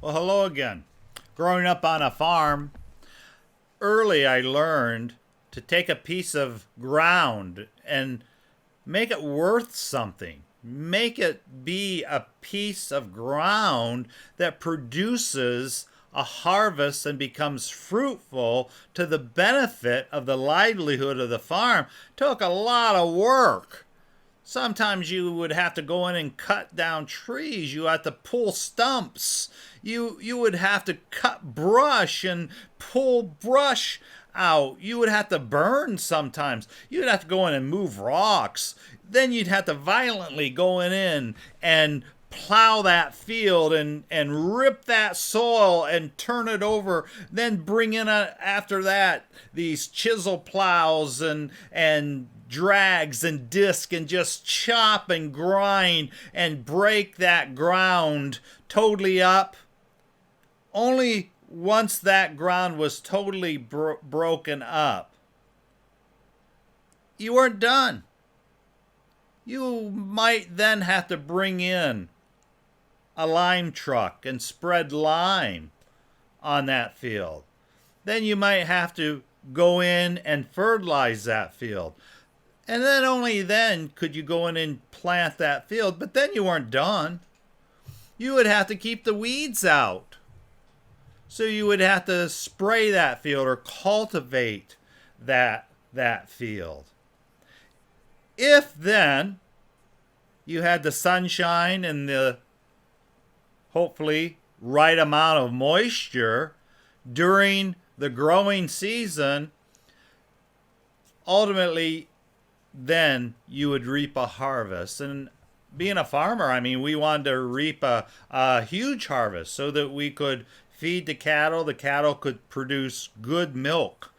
Well, hello again. Growing up on a farm, early I learned to take a piece of ground and make it worth something. Make it be a piece of ground that produces a harvest and becomes fruitful to the benefit of the livelihood of the farm. Took a lot of work. Sometimes you would have to go in and cut down trees. You had to pull stumps. You would have to cut brush and pull brush out. You would have to burn sometimes. You'd have to go in and move rocks. Then you'd have to violently go in and plow that field and rip that soil and turn it over. Then bring in after that these chisel plows and drags and disc and just chop and grind and break that ground totally up. Only once that ground was totally broken up, you weren't done. You might then have to bring in a lime truck and spread lime on that field. Then you might have to go in and fertilize that field. And then only then could you go in and plant that field. But then you weren't done. You would have to keep the weeds out. So you would have to spray that field or cultivate that field. If then you had the sunshine and the hopefully right amount of moisture during the growing season, ultimately then you would reap a harvest. And being a farmer, I mean, we wanted to reap a huge harvest so that we could feed the cattle could produce good milk,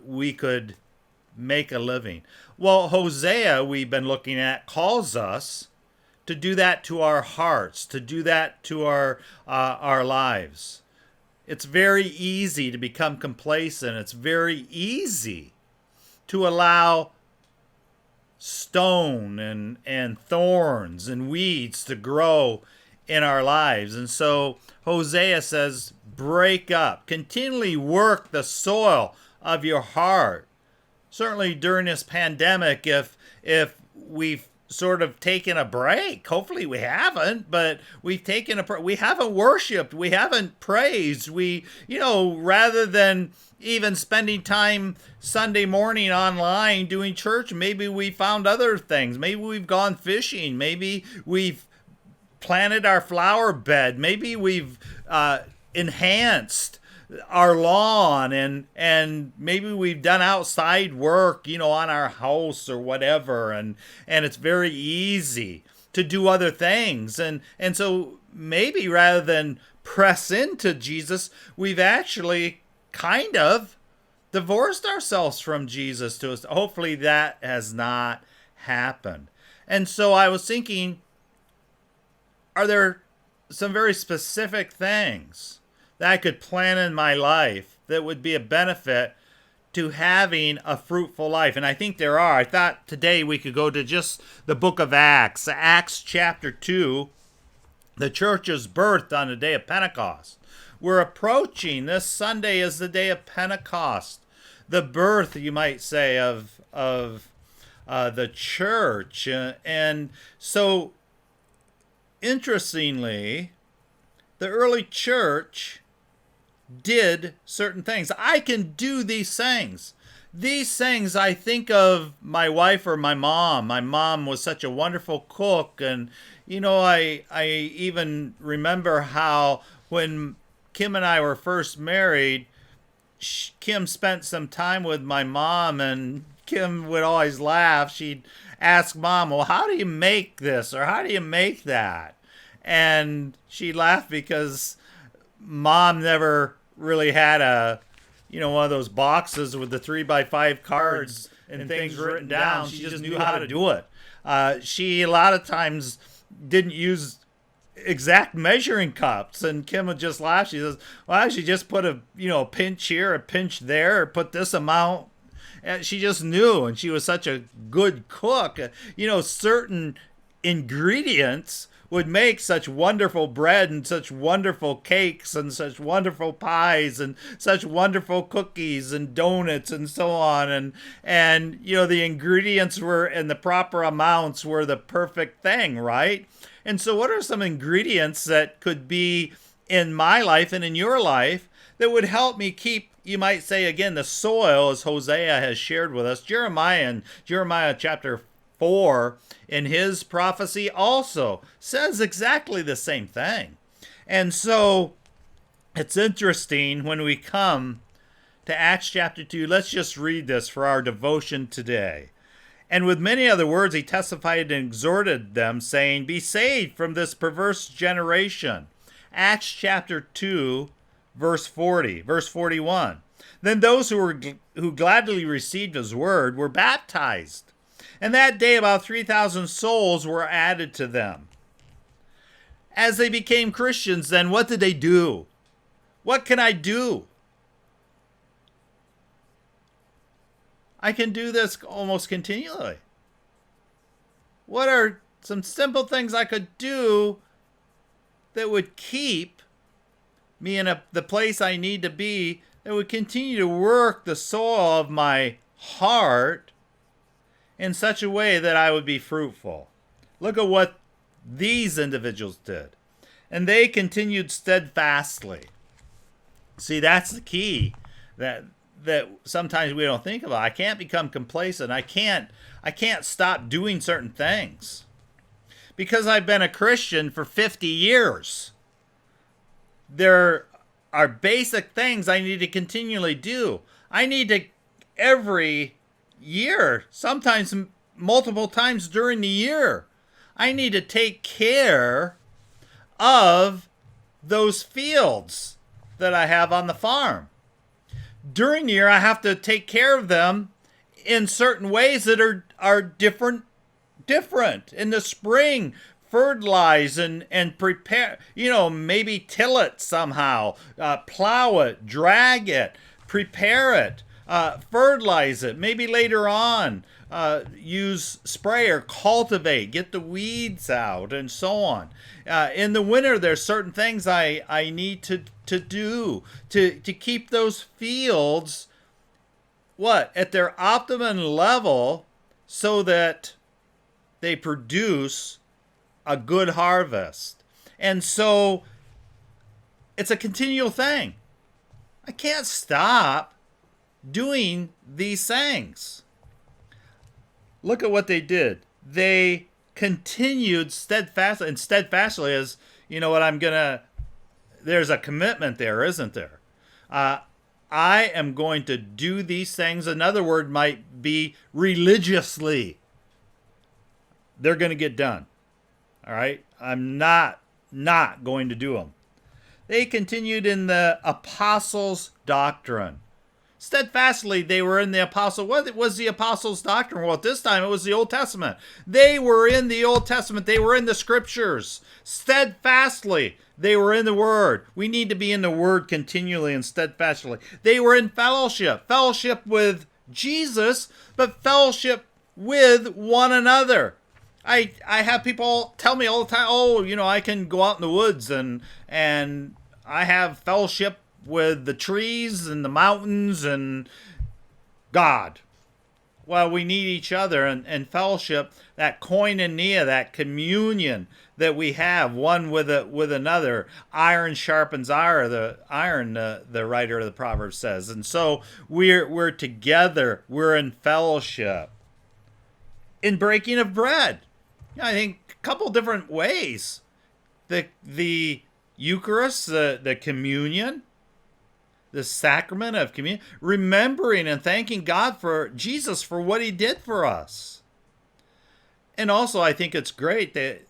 we could make a living. Well, Hosea, we've been looking at, calls us to do that to our hearts, to do that to our lives. It's very easy to become complacent. It's very easy to allow stone and thorns and weeds to grow in our lives. And so Hosea says, break up, continually work the soil of your heart. Certainly during this pandemic, if we've sort of taken a break, hopefully we haven't, but we haven't worshiped, we haven't praised, rather than even spending time Sunday morning online doing church, maybe we found other things. Maybe we've gone fishing. Maybe we've planted our flower bed. Maybe we've enhanced our lawn and maybe we've done outside work, on our house or whatever. And it's very easy to do other things. And so maybe rather than press into Jesus, we've actually kind of divorced ourselves from Jesus to us. Hopefully that has not happened. And so I was thinking, are there some very specific things that I could plan in my life that would be a benefit to having a fruitful life? And I think there are. I thought today we could go to just the book of Acts, Acts chapter 2. The church is birthed on the day of Pentecost. We're approaching, this Sunday is the day of Pentecost, the birth, you might say, of the church. And so, interestingly, the early church did certain things. I can do these things. These things, I think of my wife or my mom. My mom was such a wonderful cook. And, I even remember how when Kim and I were first married, Kim spent some time with my mom, and Kim would always laugh. She'd ask Mom, well, how do you make this? Or how do you make that? And she laughed because Mom never really had one of those boxes with the 3x5 cards and things written down. She just knew how to do it. She a lot of times didn't use exact measuring cups, and Kim would just laugh. She says, well, she just put a pinch here, a pinch there, or put this amount. And she just knew, and she was such a good cook. Certain ingredients would make such wonderful bread and such wonderful cakes and such wonderful pies and such wonderful cookies and donuts and so on. And the ingredients were in the proper amounts were the perfect thing, right? And so what are some ingredients that could be in my life and in your life that would help me keep, you might say again, the soil, as Hosea has shared with us? Jeremiah chapter 4 in his prophecy also says exactly the same thing. And so it's interesting when we come to Acts chapter 2. Let's just read this for our devotion today. And with many other words he testified and exhorted them, saying, be saved from this perverse generation. Acts chapter 2, verse 41. Then those who gladly received his word were baptized. And that day about 3,000 souls were added to them. As they became Christians, then what did they do? What can I do? I can do this almost continually. What are some simple things I could do that would keep me in the place I need to be, that would continue to work the soil of my heart in such a way that I would be fruitful? Look at what these individuals did. And they continued steadfastly. See, that's the key that sometimes we don't think about. I can't become complacent. I can't stop doing certain things. Because I've been a Christian for 50 years. There are basic things I need to continually do. I need to every year, sometimes multiple times during the year, I need to take care of those fields that I have on the farm. During the year, I have to take care of them in certain ways that are different. In the spring, fertilize and prepare, maybe till it somehow, plow it, drag it, prepare it, fertilize it. Maybe later on, use spray or cultivate, get the weeds out, and so on. In the winter, there's certain things I need to do to keep those fields at their optimum level so that they produce a good harvest. And so it's a continual thing. I can't stop doing these things. Look at what they did. They continued steadfastly, and steadfastly is, there's a commitment there, isn't there? I am going to do these things. Another word might be religiously. They're going to get done. All right? I'm not going to do them. They continued in the apostles' doctrine. Steadfastly, they were in the apostle. What was the apostles' doctrine? Well, at this time, it was the Old Testament. They were in the Old Testament. They were in the scriptures. Steadfastly, they were in the Word. We need to be in the Word continually and steadfastly. They were in fellowship. Fellowship with Jesus, but fellowship with one another. I have people tell me all the time, I can go out in the woods and I have fellowship with the trees and the mountains and God. Well, we need each other and fellowship, that koinonia, that communion that we have one with another. Iron sharpens iron, the writer of the Proverbs says. And so we're together, we're in fellowship. In breaking of bread, I think a couple different ways. The Eucharist, the communion, the sacrament of communion, remembering and thanking God for Jesus for what he did for us. And also, I think it's great that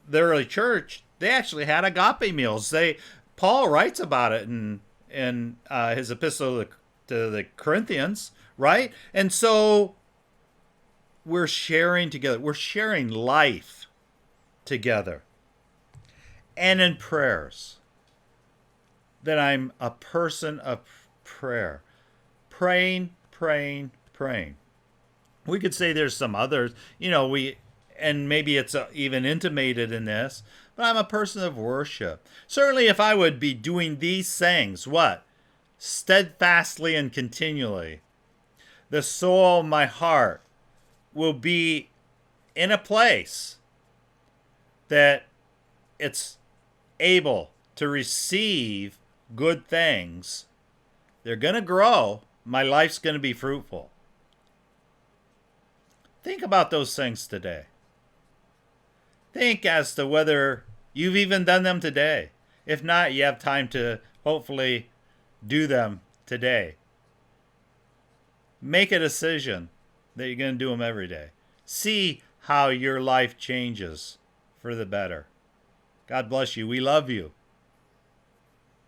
the early church, they actually had agape meals. Paul writes about it in his epistle to the Corinthians, right? And so we're sharing together. We're sharing life together. And in prayers, that I'm a person of prayer. Praying. We could say there's some others. and maybe it's even intimated in this, but I'm a person of worship. Certainly, if I would be doing these things, what? Steadfastly and continually, the soul, my heart, will be in a place that it's able to receive good things. They're going to grow. My life's going to be fruitful. Think about those things today. Think as to whether you've even done them today. If not, you have time to hopefully do them today. Make a decision that you're going to do them every day. See how your life changes for the better. God bless you. We love you.